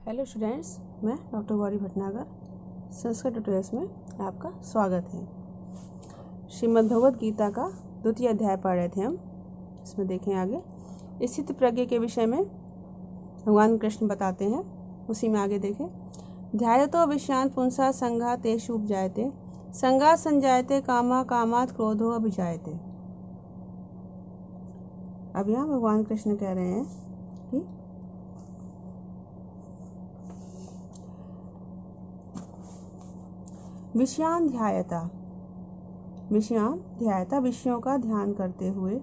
Hello students, मैं doctor Gauri Bhatnagar Sanskrit tutorials में आपका स्वागत है। श्रीमद् भगवद गीता का द्वितीय अध्याय पढ़ रहे थे हम। इसमें देखें आगे स्थित प्रज्ञ के विषय में भगवान कृष्ण बताते हैं। उसी में आगे देखें, ध्यायतो विषयान पुंसा संघा तेषु उपजायते संघा संजायते कामा कामात् क्रोधो अभिजायते। अब यहाँ भगवान कृष्ण कह रहे हैं कि विषयान ध्यायता विषयों का ध्यान करते हुए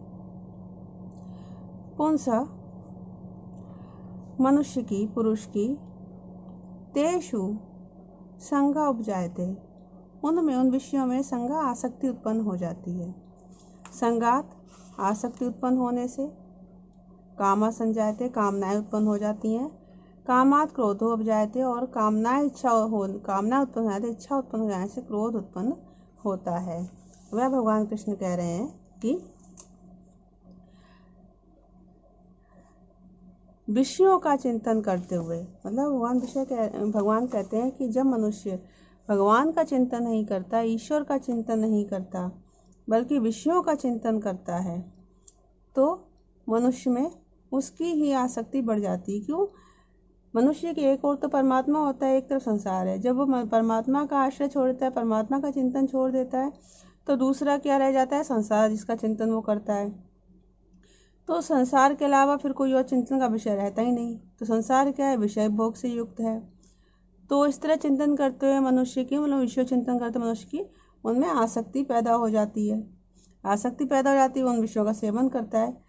पुंसा मनुष्य की पुरुष की तेषु संगा उपजायते उनमें उन विषयों में संगा आसक्ति उत्पन्न हो जाती है। संगात आसक्ति उत्पन्न होने से कामा संजायते कामनाएं उत्पन्न हो जाती हैं। कामात् क्रोधो उपजायते और कामना उत्पन्न हो जाती है। इच्छा उत्पन्न हो जाने से क्रोध उत्पन्न होता है। वह भगवान कृष्ण कह रहे हैं कि विषयों का चिंतन करते हुए, मतलब भगवान कहते हैं कि जब मनुष्य भगवान का चिंतन नहीं करता, ईश्वर का चिंतन नहीं करता, बल्कि विषयों का चिंतन करता है, तो मनुष्य में उसकी ही आसक्ति बढ़ जाती है। क्यों? मनुष्य की एक ओर तो परमात्मा होता है, एक तरफ संसार है। जब वो परमात्मा का आश्रय छोड़ देता है, परमात्मा का चिंतन छोड़ देता है, तो दूसरा क्या रह जाता है? संसार, जिसका चिंतन वो करता है। तो संसार के अलावा फिर कोई और चिंतन का विषय रहता ही नहीं। तो संसार क्या है? विषय भोग से युक्त है। तो इस तरह चिंतन करते हुए मनुष्य की, मतलब विषय चिंतन करते मनुष्य की, उनमें आसक्ति पैदा हो जाती है। आसक्ति पैदा हो जाती है, उन विषयों का सेवन करता है।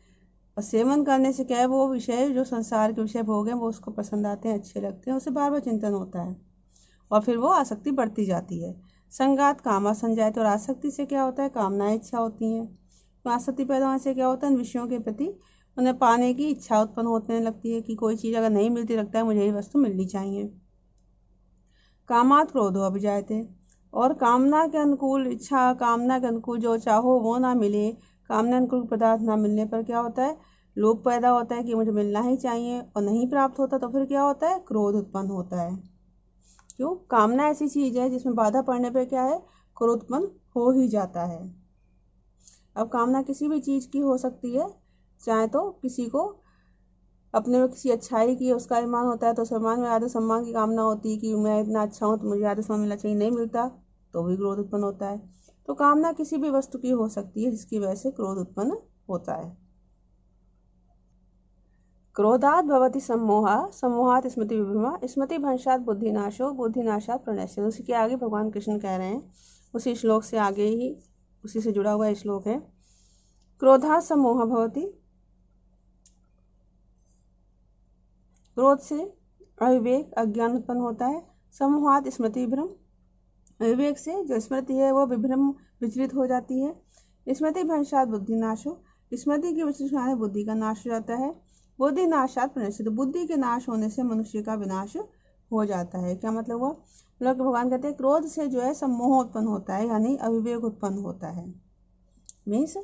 और सेवन करने से क्या है, वो विषय जो संसार के विषय भोग हैं वो उसको पसंद आते हैं, अच्छे लगते हैं, उसे बार बार चिंतन होता है और फिर वो आसक्ति बढ़ती जाती है। संगात कामा संजायते, और आसक्ति से क्या होता है? कामनाएं इच्छा होती हैं। तो आसक्ति पैदा होने से क्या होता है? विषयों के प्रति उन्हें पाने की इच्छा उत्पन्न होने लगती है कि कोई चीज़ अगर नहीं मिलती, लगता है मुझे ये वस्तु मिलनी चाहिए। कामात् क्रोधो अभिजायते, और कामना के अनुकूल इच्छा, कामना के अनुकूल जो चाहो वो ना मिले, कामना अनुकूल पदार्थ ना मिलने पर क्या होता है? लोभ पैदा होता है कि मुझे मिलना ही चाहिए, और नहीं प्राप्त होता तो फिर क्या होता है? क्रोध उत्पन्न होता है। क्यों? कामना ऐसी चीज है जिसमें बाधा पड़ने पर क्या है? क्रोध उत्पन्न हो ही जाता है। अब कामना किसी भी चीज की हो सकती है, चाहे तो किसी को अपने में किसी अच्छाई की उसका अभिमान होता है, तो सम्मान में आदर सम्मान की कामना होती है कि मैं इतना अच्छा हूँ तो मुझे आदर सम्मान मिलना चाहिए, नहीं मिलता तो भी क्रोध उत्पन्न होता है। तो कामना किसी भी वस्तु की हो सकती है जिसकी वजह से क्रोध उत्पन्न होता है। क्रोधात् भवति सम्मोहः सम्मोहात् स्मृति विभ्रमः स्मृति भ्रंशात् बुद्धिनाशो बुद्धिनाशात् प्रणश्यते। उसी के आगे भगवान कृष्ण कह रहे हैं, उसी श्लोक से आगे ही, उसी से जुड़ा हुआ श्लोक है। क्रोधात् सम्मोहः भवति, क्रोध से अविवेक अज्ञान उत्पन्न होता है। सम्मोहात् स्मृति विभ्रम, अविवेक से जो स्मृति है वो विभ्रम विचलित हो जाती है। स्मृति भ्रंशात् बुद्धिनाशो, स्मृति की विचलित होने बुद्धि का नाश हो जाता है। बुद्धि नाशात् प्रणश्यते, बुद्धि के नाश होने से मनुष्य का विनाश हो जाता है। क्या मतलब हुआ? मतलब भगवान कहते हैं क्रोध से जो है सम्मोह उत्पन्न होता है, यानी अविवेक उत्पन्न होता है। मीन्स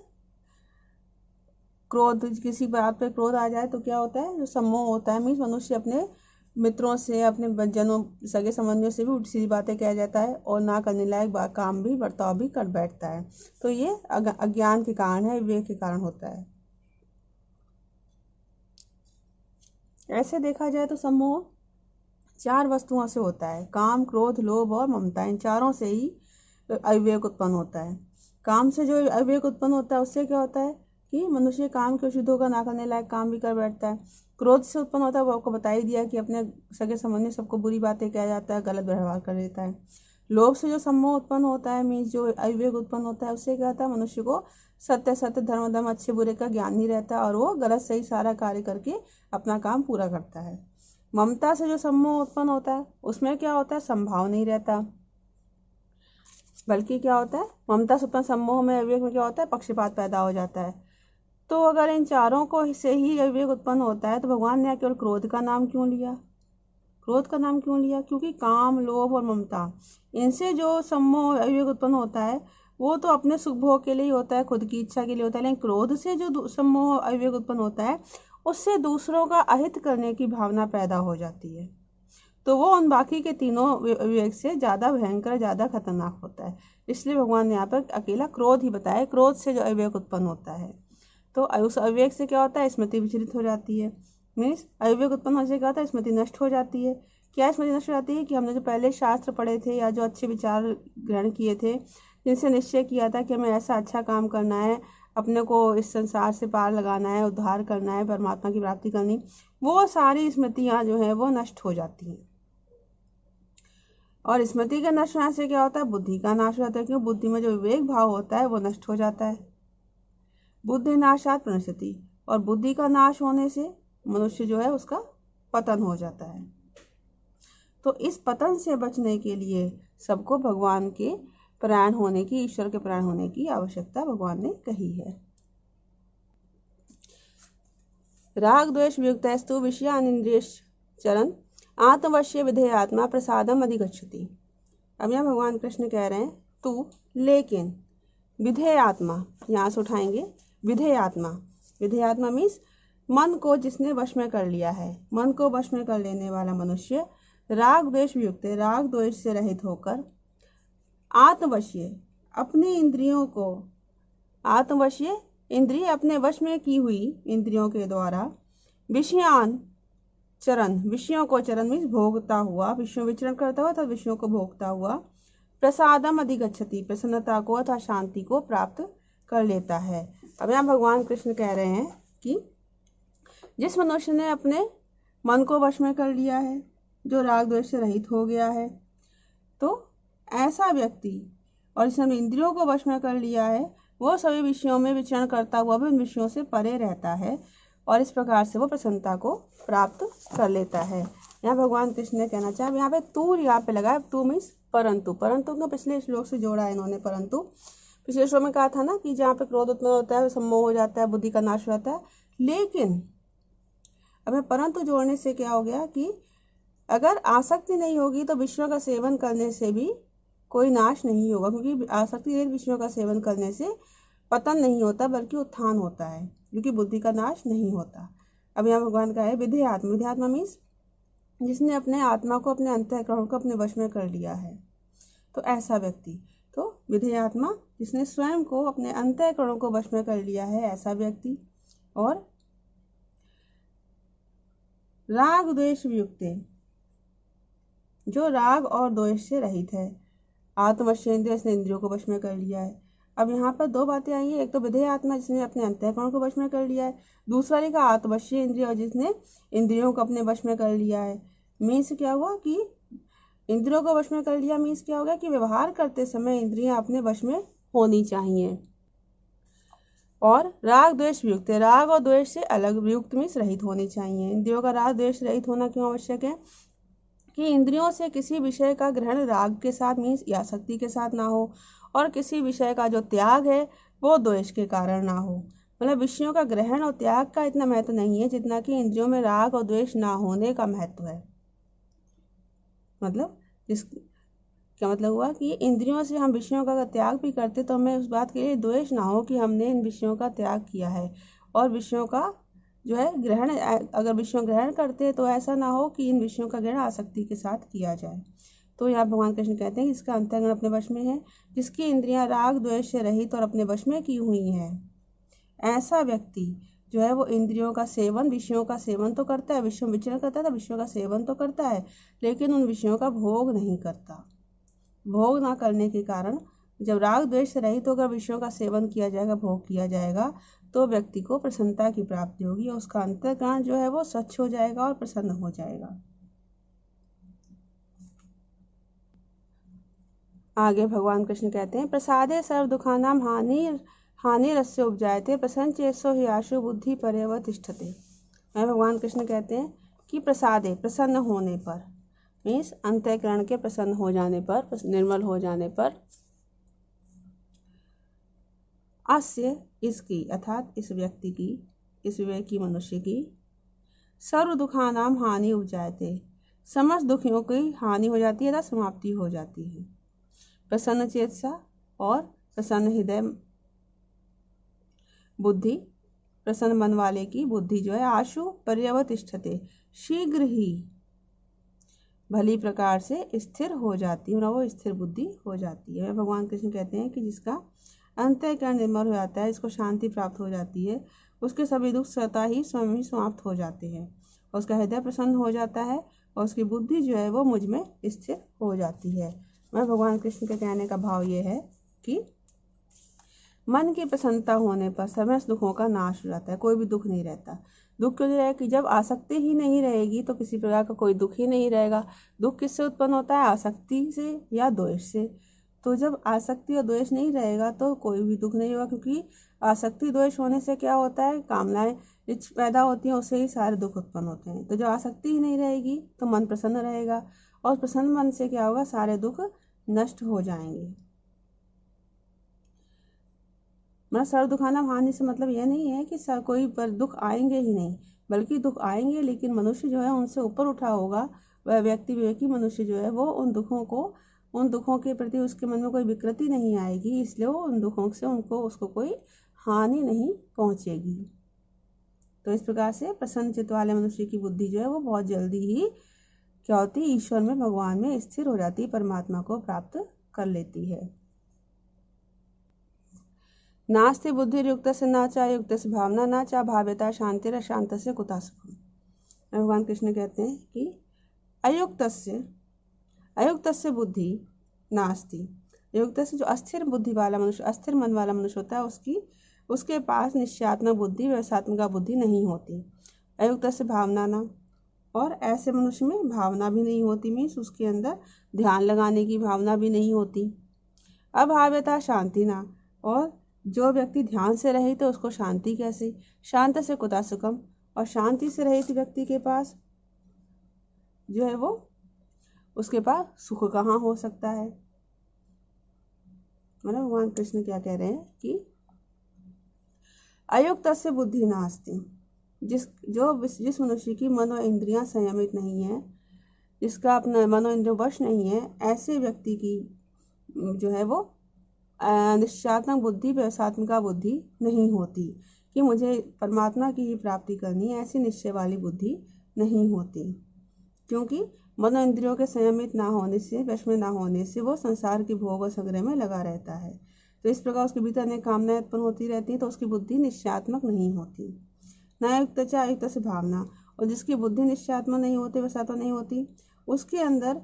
क्रोध, किसी बात पे क्रोध आ जाए तो क्या होता है? जो सम्मोह होता है, मीन्स मनुष्य अपने मित्रों से, अपने जनों, सगे संबंधियों से भी उल्टी सीधी बातें कह जाता है और ना करने लायक काम भी, बर्ताव भी कर बैठता है। तो ये अज्ञान के कारण है, विवेक के कारण होता है। ऐसे देखा जाए तो सम्मोह 4 वस्तुओं से होता है, काम, क्रोध, लोभ और ममता। इन चारों से ही अविवेक उत्पन्न होता है। काम से जो अविवेक उत्पन्न होता है उससे क्या होता है कि मनुष्य काम के शुद्ध होकर ना करने लायक काम भी कर बैठता है। क्रोध से उत्पन्न होता है, वो आपको बता ही दिया कि अपने सगे संबंधी सबको बुरी बातें कह जाता है, गलत व्यवहार कर देता है। लोभ से जो सम्मोह उत्पन्न होता है, मीन्स जो अविवेक उत्पन्न होता है, उससे क्या होता है? मनुष्य को सत्य सत्य धर्म धर्म अच्छे बुरे का ज्ञान नहीं रहता और वो गलत सही सारा कार्य करके अपना काम पूरा करता है। ममता से जो सम्मोह उत्पन्न होता है उसमें क्या होता है? संभाव नहीं रहता, बल्कि क्या होता है? ममता से उत्पन्न सम्मोह में, अविवेक में क्या होता है? पक्षपात पैदा हो जाता है। तो अगर इन चारों को से ही अविवेक उत्पन्न होता है तो भगवान ने केवल क्रोध का नाम क्यों लिया? क्रोध का नाम क्यों लिया? क्योंकि काम, लोभ और ममता, इनसे जो सम्मोह अविवेक उत्पन्न होता है वो तो अपने सुख भोग के लिए ही होता है, खुद की इच्छा के लिए होता है। लेकिन क्रोध से जो सम्मोह अविवेक उत्पन्न होता है उससे दूसरों का अहित करने की भावना पैदा हो जाती है। तो वो उन बाकी के तीनों अविवेक से ज़्यादा भयंकर, ज़्यादा खतरनाक होता है। इसलिए भगवान ने यहाँ पर अकेला क्रोध ही बताया, क्रोध से जो अविवेक उत्पन्न होता है। तो उस अविवेक से क्या होता है, स्मृति विचलित हो जाती है। मीन्स अविवेक उत्पन्न होने से क्या होता है, स्मृति नष्ट हो जाती है। क्या स्मृति नष्ट हो जाती है कि हमने जो पहले शास्त्र पढ़े थे या जो अच्छे विचार ग्रहण किए थे, जिनसे निश्चय किया था कि हमें ऐसा अच्छा काम करना है, अपने को इस संसार से पार लगाना है, उद्धार करना है, परमात्मा की प्राप्ति करनी, वो सारी स्मृतियाँ जो है वो नष्ट हो जाती हैं। और स्मृति के नष्ट होने से क्या होता है, बुद्धि का नाश हो जाता है, क्योंकि बुद्धि में जो विवेक भाव होता है वो नष्ट हो जाता है। बुद्धि नाशात प्रणश्यति, और बुद्धि का नाश होने से मनुष्य जो है उसका पतन हो जाता है। तो इस पतन से बचने के लिए सबको भगवान के परायण होने की, ईश्वर के परायण होने की आवश्यकता भगवान ने कही है। राग द्वेष वियुक्तस्तु विषयानिन्द्रियश्चरन् आत्मवश्य विधेय आत्मा प्रसादम अधिगच्छति। अब यहाँ भगवान कृष्ण कह रहे हैं तू, लेकिन विधेय आत्मा, यहाँ से उठाएंगे विधेय आत्मा। विधेय आत्मा मीन्स मन को जिसने वश में कर लिया है, मन को वश में कर लेने वाला मनुष्य राग द्वेष वियुक्त, राग द्वेष से रहित होकर आत्मवश्य, अपनी इंद्रियों को, आत्मवश्य इंद्रिय अपने वश में की हुई इंद्रियों के द्वारा, विषयान चरण, विषयों को, चरण मीन्स भोगता हुआ, विषयों विचरण करता हुआ अथवा विषयों को भोगता हुआ, प्रसादम अधिगच्छति, प्रसन्नता को अथवा शांति को प्राप्त कर लेता है। अब यहाँ भगवान कृष्ण कह रहे हैं कि जिस मनुष्य ने अपने मन को वश में कर लिया है, जो राग द्वेष से रहित हो गया है, तो ऐसा व्यक्ति, और जिसने इंद्रियों को वश में कर लिया है, वो सभी विषयों में विचरण करता हुआ भी उन विषयों से परे रहता है, और इस प्रकार से वो प्रसन्नता को प्राप्त कर लेता है। यहाँ भगवान कृष्ण ने कहना चाहा, यहाँ पे तू यहाँ पे लगा, तू मीन्स परंतु, परंतु को पिछले श्लोक से जोड़ा है इन्होंने। परंतु पिछले श्लोक में कहा था ना कि जहाँ पे क्रोध उत्पन्न होता है, सम्मोह हो जाता है, बुद्धि का नाश हो जाता है। लेकिन अब परंतु जोड़ने से क्या हो गया कि अगर आसक्ति नहीं होगी तो विषयों का सेवन करने से भी कोई नाश नहीं होगा, क्योंकि आसक्ति रहित विषयों का सेवन करने से पतन नहीं होता बल्कि उत्थान होता है, क्योंकि बुद्धि का नाश नहीं होता। अब यहाँ भगवान का है विधेयात्मा। विधेयात्मा मीन्स जिसने अपने आत्मा को, अपने अंतःकरण को अपने वश में कर लिया है, तो ऐसा व्यक्ति। तो विधेयात्मा जिसने स्वयं को, अपने अंतःकरणों को वश में कर लिया है, ऐसा व्यक्ति। और राग द्वेष वियुक्त, जो राग और द्वेष से रहित है, आत्मवश्य इंद्रिय, इसने इंद्रियों को वश में कर लिया है। अब यहाँ पर दो बातें आई हैं, एक तो विधेय आत्मा जिसने अपने अंतःकरण को वश में कर लिया है, दूसरा लिखा आत्मवश्य इंद्रिय, और जिसने इंद्रियों को अपने वश में कर लिया है। मीन्स क्या हुआ कि इंद्रियों को वश में कर लिया, मीन्स क्या होगा कि व्यवहार करते समय इंद्रियां अपने वश में होनी चाहिए। और राग द्वेष वियुक्त, राग और द्वेष से अलग, वियुक्त मीन्स रहित होनी चाहिए। इंद्रियों का राग द्वेष रहित होना क्यों आवश्यक है कि इंद्रियों से किसी विषय का ग्रहण राग के साथ मीन्स आसक्ति के साथ ना हो, और किसी विषय का जो त्याग है वो द्वेष के कारण ना हो। मतलब विषयों का ग्रहण और त्याग का इतना महत्व नहीं है जितना कि इंद्रियों में राग और द्वेष ना होने का महत्व है। मतलब इस क्या मतलब हुआ कि इंद्रियों से हम विषयों का त्याग भी करते तो हमें उस बात के लिए द्वेष ना हो कि हमने इन विषयों का त्याग किया है। और विषयों का जो है ग्रहण, अगर विषयों ग्रहण करते हैं तो ऐसा ना हो कि इन विषयों का ग्रहण आसक्ति के साथ किया जाए। तो यहाँ भगवान कृष्ण कहते हैं इसका अंतःकरण अपने वश में है, जिसकी इंद्रियां राग द्वेष से रहित और अपने वश में की हुई हैं, ऐसा व्यक्ति जो है वो इंद्रियों का सेवन, विषयों का सेवन तो करता है, विषयों विचरण करता है, तो विषयों का सेवन तो करता है, लेकिन उन विषयों का भोग नहीं करता। भोग ना करने के कारण जब राग द्वेष से रहित होकर विषयों का सेवन किया जाएगा, भोग किया जाएगा, तो व्यक्ति को प्रसन्नता की प्राप्ति होगी, और उसका अंतःकरण जो है वो स्वच्छ हो जाएगा और प्रसन्न हो जाएगा। आगे भगवान कृष्ण कहते हैं प्रसादे सर्व दुखानाम हानिरस्य उपजायते प्रसन्न चेतसो हि आशु बुद्धि परेव तिष्ठते। भगवान कृष्ण कहते हैं कि प्रसादे, प्रसन्न होने पर, मीन्स अंतःकरण के प्रसन्न हो जाने पर, निर्मल हो जाने पर, अस्य इसकी, अर्थात इस व्यक्ति की, इस विवेकी मनुष्य की, सर्व दुखानाम हानि उपजायते, समस्त दुखियों की हानि हो जाती है, समाप्ति हो जाती है। प्रसन्न चेतसा, और प्रसन्न हृदय बुद्धि, प्रसन्न मन वाले की बुद्धि जो है, आशु पर्यवतिष्ठते, शीघ्र ही भली प्रकार से स्थिर हो जाती है, वो स्थिर बुद्धि हो जाती है। भगवान कृष्ण कहते हैं कि जिसका अंतःकरण निर्मल हो जाता है, इसको शांति प्राप्त हो जाती है, उसके सभी दुख स्वतः ही स्वयं ही समाप्त हो जाते हैं, और उसका हृदय प्रसन्न हो जाता है, और उसकी बुद्धि जो है वो मुझ में स्थिर हो जाती है। मैं भगवान कृष्ण के कहने का भाव ये है कि मन की प्रसन्नता होने पर समस्त दुखों का नाश हो जाता है, कोई भी दुख नहीं रहता। दुख क्यों नहीं रहेगा कि जब आसक्ति ही नहीं रहेगी तो किसी प्रकार का कोई दुख ही नहीं रहेगा। दुख किससे उत्पन्न होता है? आसक्ति से या द्वेष से। तो जब आसक्ति और द्वेष नहीं रहेगा तो कोई भी दुख नहीं होगा, क्योंकि आसक्ति द्वेष होने से क्या होता है? कामनाएं पैदा होती हैं, उससे ही सारे दुख उत्पन्न होते हैं। तो जब आसक्ति ही नहीं रहेगी तो मन प्रसन्न रहेगा, और प्रसन्न मन से क्या होगा? सारे दुख नष्ट हो जाएंगे। मतलब सर दुखाना हानि से मतलब यह नहीं है कि सर कोई पर दुख आएंगे ही नहीं, बल्कि दुख आएंगे, लेकिन मनुष्य जो है उनसे ऊपर उठा होगा। वह व्यक्ति विवेकी मनुष्य जो है वो उन दुखों के प्रति उसके मन में कोई विकृति नहीं आएगी, इसलिए वो उन दुखों से उसको कोई हानि नहीं पहुंचेगी। तो इस प्रकार से प्रसन्न चित्त वाले मनुष्य की बुद्धि जो है वो बहुत जल्दी ही क्या होती है? ईश्वर में, भगवान में स्थिर हो जाती है, परमात्मा को प्राप्त कर लेती है। नास्ति बुद्धिर्युक्त से न चा युक्त से भावना न चा भाव्यता शांति अशांत से कुता सुखम। भगवान कृष्ण कहते हैं कि अयुक्त से बुद्धि नास्ति। युक्त से जो अस्थिर बुद्धि वाला मनुष्य, अस्थिर मन वाला मनुष्य होता है, उसके पास निश्चयात्मक बुद्धि, व्यवसात्मक बुद्धि नहीं होती। अयुक्त से भावना ना, और ऐसे मनुष्य में भावना भी नहीं होती, मीन्स उसके अंदर ध्यान लगाने की भावना भी नहीं होती। अभाव्यता शांति ना, और जो व्यक्ति ध्यान से रहित है उसको शांति कैसे? शांत से कुता सुखम, और शांति से रहित व्यक्ति के पास जो है वो उसके पास सुख कहाँ हो सकता है? मतलब भगवान कृष्ण क्या कह रहे हैं कि अयुक्त से बुद्धि नास्ति। जिस मनुष्य की मनो इंद्रियां संयमित नहीं है, जिसका अपना मनो इंद्रिय वश नहीं है, ऐसे व्यक्ति की जो है वो निश्चयात्मक बुद्धि, व्यवसात्मक बुद्धि नहीं होती कि मुझे परमात्मा की ही प्राप्ति करनी है, ऐसी निश्चय वाली बुद्धि नहीं होती। क्योंकि मनो इंद्रियों के संयमित ना होने से, वश में ना होने से वो संसार की भोग और संग्रह में लगा रहता है। तो इस प्रकार उसके भीतर अनेक कामनाएं उत्पन्न होती रहती हैं, तो उसकी बुद्धि निश्चयात्मक नहीं होती। नायुक्त चा युक्त से भावना, और जिसकी बुद्धि निश्चयात्मक नहीं होती, व्यवसात्मक नहीं होती, उसके अंदर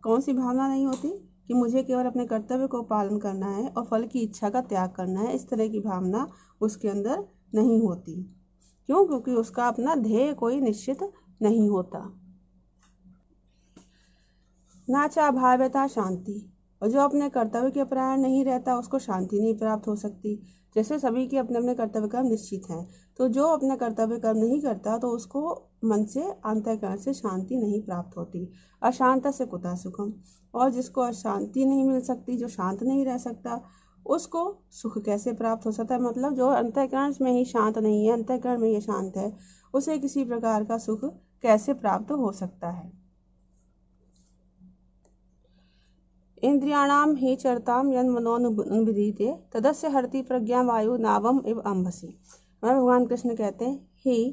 कौन सी भावना नहीं होती? कि मुझे केवल अपने कर्तव्य को पालन करना है और फल की इच्छा का त्याग करना है, इस तरह की भावना उसके अंदर नहीं होती। क्यों? क्योंकि उसका अपना ध्येय कोई निश्चित नहीं होता। नाचा भाव्यता शांति, और जो अपने कर्तव्य के परायण नहीं रहता उसको शांति नहीं प्राप्त हो सकती। जैसे सभी के अपने अपने कर्तव्य कर्म निश्चित हैं, तो जो अपने कर्तव्य कर्म नहीं करता तो उसको मन से, अंतःकरण से शांति नहीं प्राप्त होती। अशांत से कुता सुखम, और जिसको अशांति नहीं मिल सकती, जो शांत नहीं रह सकता, उसको सुख कैसे प्राप्त हो सकता है? मतलब जो अंतःकरण में ही शांत नहीं है, अंतःकरण में ये शांत है, उसे किसी प्रकार का सुख कैसे प्राप्त हो सकता है? इंद्रियाणाम ही चरताम यन मनोनुविधीते तदस्य हरति प्रज्ञा वायु नावम इव अम्भसी। भगवान कृष्ण कहते हैं ही,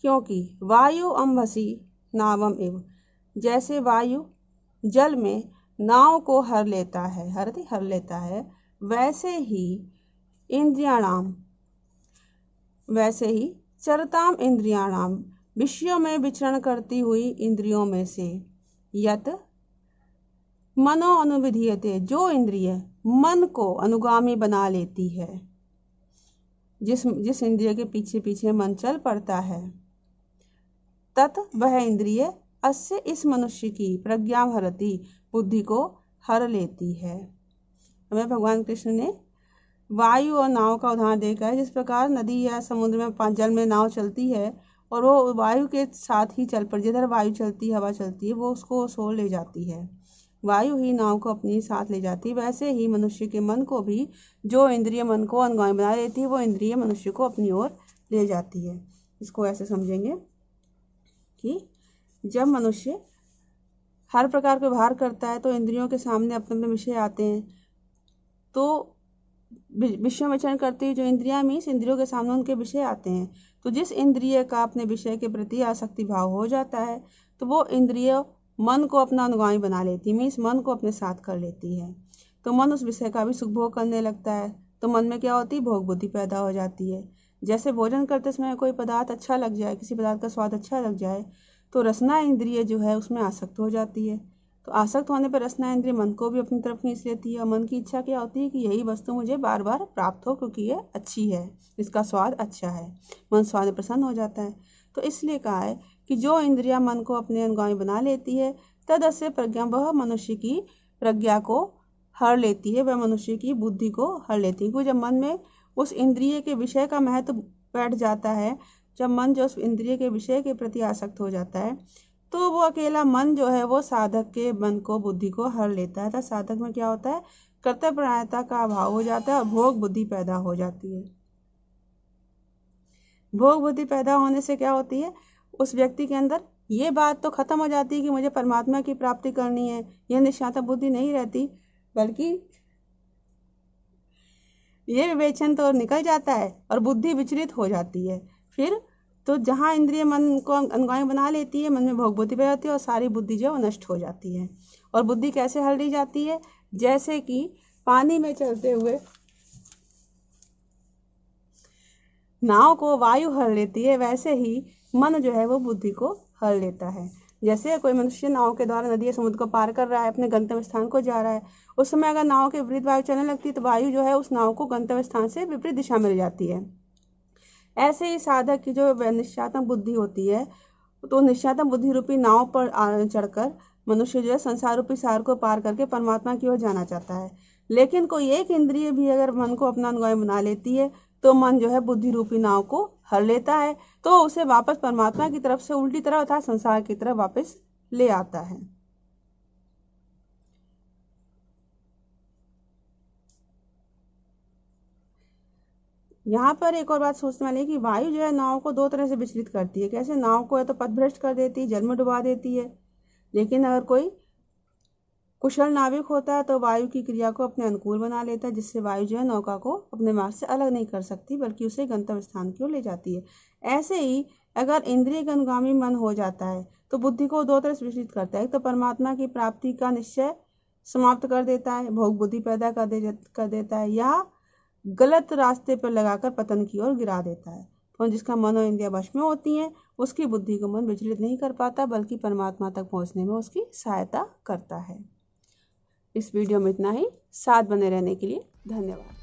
क्योंकि वायु अम्भसी नावम इव, जैसे वायु जल में नाव को हर लेता है, वैसे ही इंद्रियाणाम, वैसे ही चरताम इंद्रियाणाम, विषयों में विचरण करती हुई इंद्रियों में से, यत मनो अनुविधीयते, जो इंद्रिय मन को अनुगामी बना लेती है, जिस इंद्रिय के पीछे पीछे मन चल पड़ता है, तत् वह इंद्रिय अस्य, इस मनुष्य की प्रज्ञा हरति, बुद्धि को हर लेती है। हमें भगवान कृष्ण ने वायु और नाव का उदाहरण देखा है। जिस प्रकार नदी या समुद्र में जल में नाव चलती है और वो वायु के साथ ही चल पड़, जिधर वायु चलती है, हवा चलती है, वो उसको सो ले जाती है, वायु ही नाव को अपनी साथ ले जाती है। वैसे ही मनुष्य के मन को भी जो इंद्रिय मन को अनुगामी बना लेती है, वो इंद्रिय मनुष्य को अपनी ओर ले जाती है। इसको ऐसे समझेंगे कि जब मनुष्य हर प्रकार के व्यवहार करता है तो इंद्रियों के सामने अपने अपने विषय आते हैं, तो विषय विचरण करती हुई जो इंद्रियां मीन्स इंद्रियों के सामने उनके विषय आते हैं, तो जिस इंद्रिय का अपने विषय के प्रति आसक्ति भाव हो जाता है तो वो इंद्रिय मन को अपना अनुगामी बना लेती है, मीन्स मन को अपने साथ कर लेती है। तो मन उस विषय का भी सुख भोग करने लगता है। तो मन में क्या होती है, भोग बुद्धि पैदा हो जाती है। जैसे भोजन करते समय कोई पदार्थ अच्छा लग जाए, किसी पदार्थ का स्वाद अच्छा लग जाए, तो रसना इंद्रिय जो है उसमें आसक्त हो जाती है। तो आसक्त होने पर रसना इंद्रिय मन को भी अपनी तरफ खींच लेती है और मन की इच्छा क्या होती है कि यही वस्तु मुझे बार बार प्राप्त हो, क्योंकि ये अच्छी है, इसका स्वाद अच्छा है। मन स्वाद में प्रसन्न हो जाता है। तो इसलिए कहा है कि जो इंद्रिया मन को अपने अनुगामी बना लेती है, तदस्य प्रज्ञा, वह मनुष्य की प्रज्ञा को हर लेती है, वह मनुष्य की बुद्धि को हर लेती है। क्योंकि जब मन में उस इंद्रिय के विषय का महत्व बैठ जाता है, जब मन जो उस इंद्रिय के विषय के प्रति आसक्त हो जाता है, तो वो अकेला मन जो है वो साधक के मन को, बुद्धि को हर लेता है। तो साधक में क्या होता है, कर्तव्यपरायणता का अभाव हो जाता है और भोग बुद्धि पैदा हो जाती है। भोग बुद्धि पैदा होने से क्या होती है, उस व्यक्ति के अंदर ये बात तो खत्म हो जाती है कि मुझे परमात्मा की प्राप्ति करनी है, यह निश्चयात्मक बुद्धि नहीं रहती, बल्कि ये विवेचन तो निकल जाता है और बुद्धि विचलित हो जाती है। फिर तो जहाँ इंद्रिय मन को अनुगामी बना लेती है, मन में भोग बुद्धि पैदा होती है और सारी बुद्धि जो नष्ट हो जाती है। और बुद्धि कैसे हल ली जाती है, जैसे कि पानी में चलते हुए नाव को वायु हर लेती है, वैसे ही मन जो है वो बुद्धि को हर लेता है। जैसे कोई मनुष्य नाव के द्वारा नदी या समुद्र को पार कर रहा है, अपने गंतव्य स्थान को जा रहा है, उस समय अगर नाव के विपरीत वायु चलने लगती है तो वायु जो है उस नाव को गंतव्य स्थान से विपरीत दिशा में ले जाती है। ऐसे ही साधक की जो निश्चयात्मक बुद्धि होती है, तो निश्चयात्मक बुद्धि रूपी नाव पर चढ़कर मनुष्य जो है संसार रूपी सागर को पार करके परमात्मा की ओर जाना चाहता है। लेकिन कोई एक इंद्रिय भी अगर मन को अपना अनुगामी बना लेती है, तो मन जो है बुद्धि रूपी नाव को हर लेता है, तो उसे वापस परमात्मा की तरफ से उल्टी तरफ अर्थात संसार की तरफ वापस ले आता है। यहाँ पर एक और बात सोचने वाली है कि वायु जो है नाव को दो तरह से विचलित करती है। कैसे, नाव को या तो पथभ्रष्ट कर देती है, जल में डुबा देती है। लेकिन अगर कोई कुशल नाविक होता है तो वायु की क्रिया को अपने अनुकूल बना लेता है, जिससे वायु जो है नौका को अपने मार्ग से अलग नहीं कर सकती, बल्कि उसे गंतव्य स्थान की ओर ले जाती है। ऐसे ही अगर इंद्रिय का अनुगामी मन हो जाता है तो बुद्धि को दो तरह से विचलित करता है। तो परमात्मा की प्राप्ति का निश्चय समाप्त कर देता है, भोग बुद्धि पैदा कर देता है, या गलत रास्ते पर लगाकर पतन की ओर गिरा देता है। तो जिसका मन और इंद्रियां वश में होती हैं, उसकी बुद्धि को मन विचलित नहीं कर पाता, बल्कि परमात्मा तक पहुंचने में उसकी सहायता करता है। इस वीडियो में इतना ही। साथ बने रहने के लिए धन्यवाद।